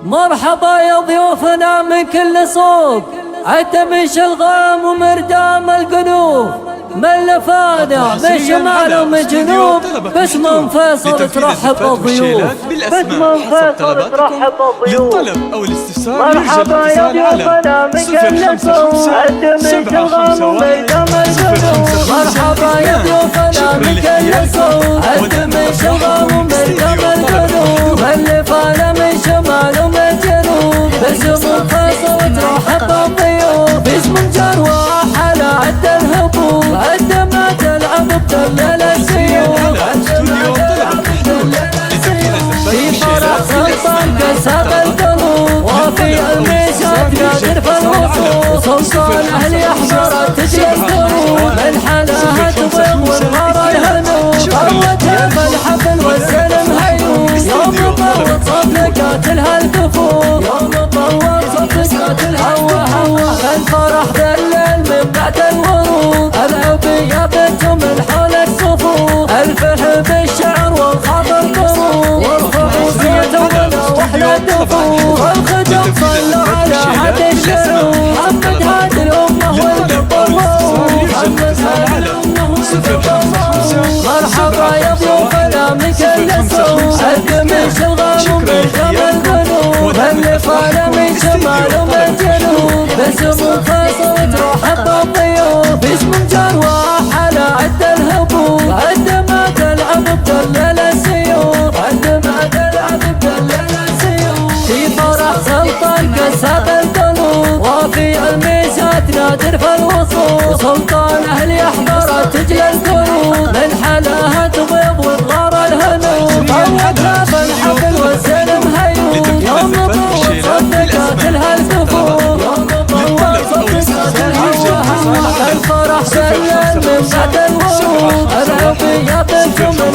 مرحبا يا ضيوفنا من كل صوب، عتب شلغام ومردام القلوب، من الافادع من شمال ومن جنوب، باسم فيصل ترحب الضيوف، باسم فيصل ترحب الضيوف. للطلب او الاستفسار مرحبا يا ضيوفنا من كل صوب، عتب شلغام ومردام القلوب، مرحبا يا ضيوفنا من كل صوب، عتب شلغام ومردام القلوب، من الافادع من شمال ومن جنوب، باسم فيصل ترحب الضيوف، باسم جروح على عد الهبوب، عد ما تلعب بتلل السيوف، في فرح سلطان كسب القلوب، وفي الميزات قادر في الوصول، سلطان اهل يحضر تجلى الدروب، الحلاها تبيض والغار الهنوب، قوتها بالحفل والسلم هيوب، يوم طوت صفقات الهالكفوف، يوم طوت صفقات الهوا، الفرح بالليل من بعد الورود، العبية بنتم من حول الصفوف، الفرح بالشعر والخاطر قروب، والخبوز يتولى واحلى الدفوف، والخدم صلوا على حد الشروق، محمد هادي الأمة والقبور، محمد هادي الأمة والقبور. مرحبا يا ضيوفنا من كل صوب، القميص الغام ومن جمال القلوب، النفالة من شمال ومن جنوب، باسم فيصل ترحب الضيوف، باسم جروح على عد الهبوب، عد ما تلعب بتلل السيوف، عد ما تلعب بتلل السيوف، في فرح سلطان كسب القلوب، وفي الميزات نادر في الوصول، سلطان اهل يحضر تجلى القلوب، من حلاها تبيض والغار الهنوب، قوتها بالحفل والسلم هيوب، يوم طول صدقات الهالكفوف، يوم طول صدقات الهوا، الفرح شلل من بعد الورود، العبية بنتم من